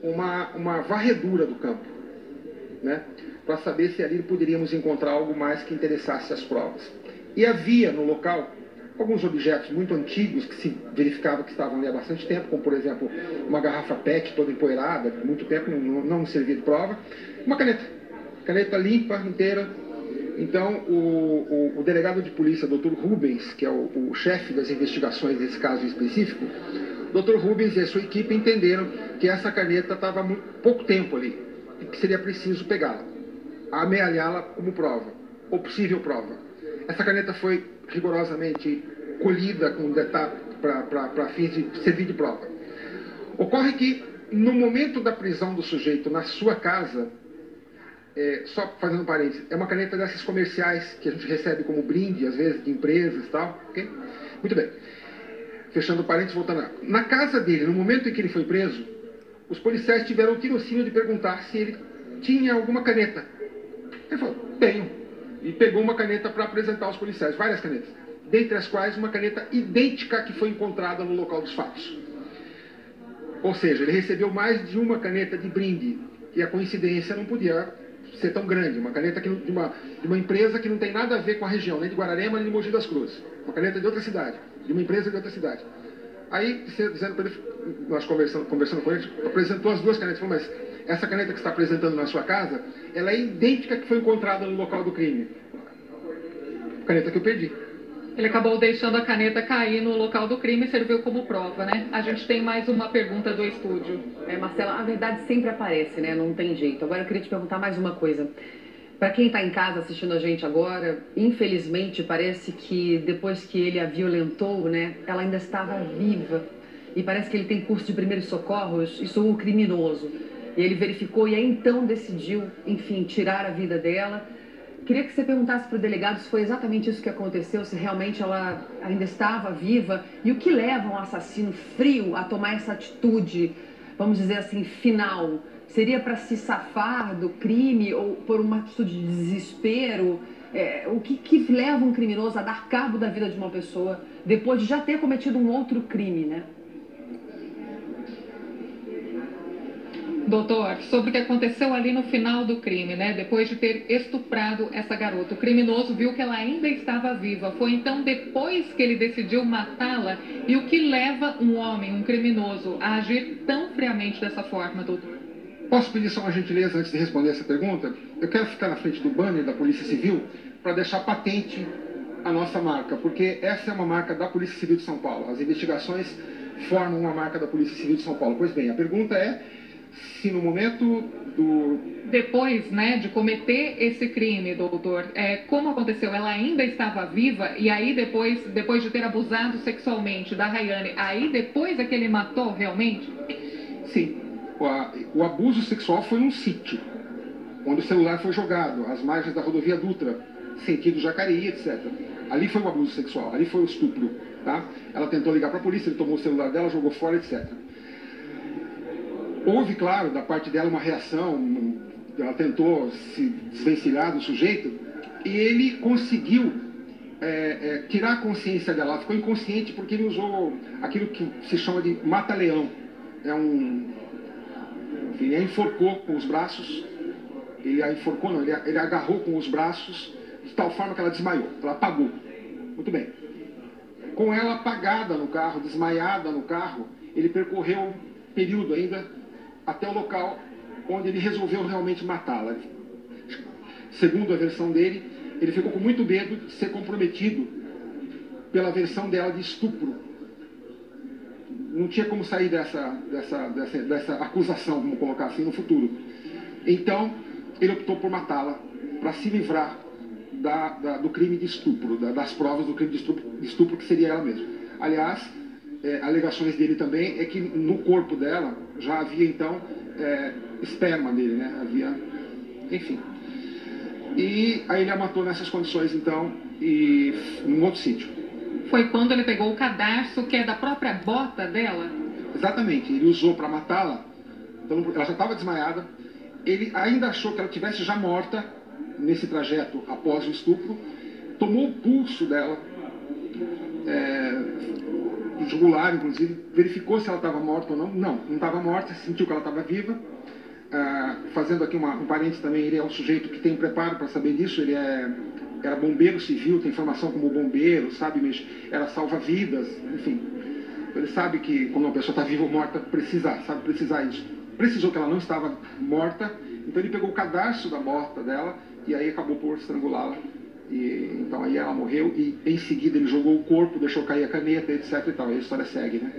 uma varredura do campo, né, para saber se ali poderíamos encontrar algo mais que interessasse as provas. E havia no local alguns objetos muito antigos que se verificava que estavam ali há bastante tempo, como por exemplo uma garrafa PET toda empoeirada, que há muito tempo não servia de prova, uma caneta limpa, inteira. Então o delegado de polícia, Dr. Rubens, que é o chefe das investigações desse caso específico, Dr. Rubens e a sua equipe entenderam que essa caneta estava há pouco tempo ali e que seria preciso pegá-la, amealhá-la como prova, ou possível prova. Essa caneta foi rigorosamente colhida com detalhe para fins de servir de prova. Ocorre que, no momento da prisão do sujeito na sua casa, só fazendo parênteses, é uma caneta dessas comerciais que a gente recebe como brinde, às vezes, de empresas e tal, ok? Muito bem. Fechando parênteses, voltando lá. Na casa dele, no momento em que ele foi preso, os policiais tiveram o tirocínio de perguntar se ele tinha alguma caneta. Ele falou, tenho. E pegou uma caneta para apresentar aos policiais, várias canetas, dentre as quais uma caneta idêntica que foi encontrada no local dos fatos. Ou seja, ele recebeu mais de uma caneta de brinde, e a coincidência não podia ser tão grande. Uma caneta de uma empresa que não tem nada a ver com a região, nem de Guararema, nem de Mogi das Cruzes. Uma caneta de outra cidade, de uma empresa de outra cidade. Aí, dizendo para ele, nós conversando com ele, apresentou as duas canetas, falou, mas essa caneta que está apresentando na sua casa, ela é idêntica à que foi encontrada no local do crime. Caneta que eu perdi. Ele acabou deixando a caneta cair no local do crime e serviu como prova, né? A gente tem mais uma pergunta do estúdio. Marcela, a verdade sempre aparece, né? Não tem jeito. Agora eu queria te perguntar mais uma coisa. Para quem está em casa assistindo a gente agora, infelizmente parece que depois que ele a violentou, né, ela ainda estava viva. E parece que ele tem curso de primeiros socorros e sou um criminoso. E ele verificou e aí então decidiu, enfim, tirar a vida dela. Queria que você perguntasse para o delegado se foi exatamente isso que aconteceu, se realmente ela ainda estava viva e o que leva um assassino frio a tomar essa atitude, vamos dizer assim, final. Seria para se safar do crime ou por uma atitude de desespero? O que leva um criminoso a dar cabo da vida de uma pessoa depois de já ter cometido um outro crime, né? Doutor, sobre o que aconteceu ali no final do crime, né? Depois de ter estuprado essa garota, o criminoso viu que ela ainda estava viva. Foi então depois que ele decidiu matá-la? E o que leva um homem, um criminoso, a agir tão friamente dessa forma, doutor? Posso pedir só uma gentileza antes de responder essa pergunta? Eu quero ficar na frente do banner da Polícia Civil para deixar patente a nossa marca, porque essa é uma marca da Polícia Civil de São Paulo. As investigações formam uma marca da Polícia Civil de São Paulo. Pois bem, a pergunta é se no momento do... Depois, né, de cometer esse crime, doutor, como aconteceu? Ela ainda estava viva e aí depois de ter abusado sexualmente da Rayane, aí depois é que ele matou realmente? Sim. O abuso sexual foi num sítio, onde o celular foi jogado, às margens da rodovia Dutra, sentido Jacareí, etc. Ali foi o abuso sexual, ali foi o estupro, tá? Ela tentou ligar para a polícia, ele tomou o celular dela, jogou fora, etc. Houve, claro, da parte dela uma reação, ela tentou se desvencilhar do sujeito, e ele conseguiu tirar a consciência dela. Ela ficou inconsciente porque ele usou aquilo que se chama de mata-leão. Ele a enforcou com os braços, ele agarrou com os braços, de tal forma que ela desmaiou, ela apagou. Muito bem. Com ela apagada no carro, desmaiada no carro, ele percorreu um período ainda até o local onde ele resolveu realmente matá-la. Segundo a versão dele, ele ficou com muito medo de ser comprometido pela versão dela de estupro. Não tinha como sair dessa acusação, vamos colocar assim, no futuro. Então, ele optou por matá-la, para se livrar do crime de estupro, das provas do crime de estupro, que seria ela mesma. Aliás, alegações dele também é que no corpo dela já havia, então, esperma dele, né? Havia, enfim. E aí ele a matou nessas condições, então, e num outro sítio. Foi quando ele pegou o cadarço, que é da própria bota dela? Exatamente, ele usou para matá-la. Então, ela já estava desmaiada. Ele ainda achou que ela estivesse já morta nesse trajeto após o estupro. Tomou o pulso dela jugular, inclusive, verificou se ela estava morta ou não. Não estava morta, sentiu que ela estava viva. Fazendo aqui um parênteses também, ele é um sujeito que tem preparo para saber disso, ele era bombeiro civil, tem formação como bombeiro, sabe, era salva-vidas, enfim. Ele sabe que quando uma pessoa está viva ou morta, sabe precisar isso. Precisou que ela não estava morta, então ele pegou o cadarço da morta dela e aí acabou por estrangulá-la. Então aí ela morreu e em seguida ele jogou o corpo, deixou cair a caneta, etc e tal. E a história segue, né?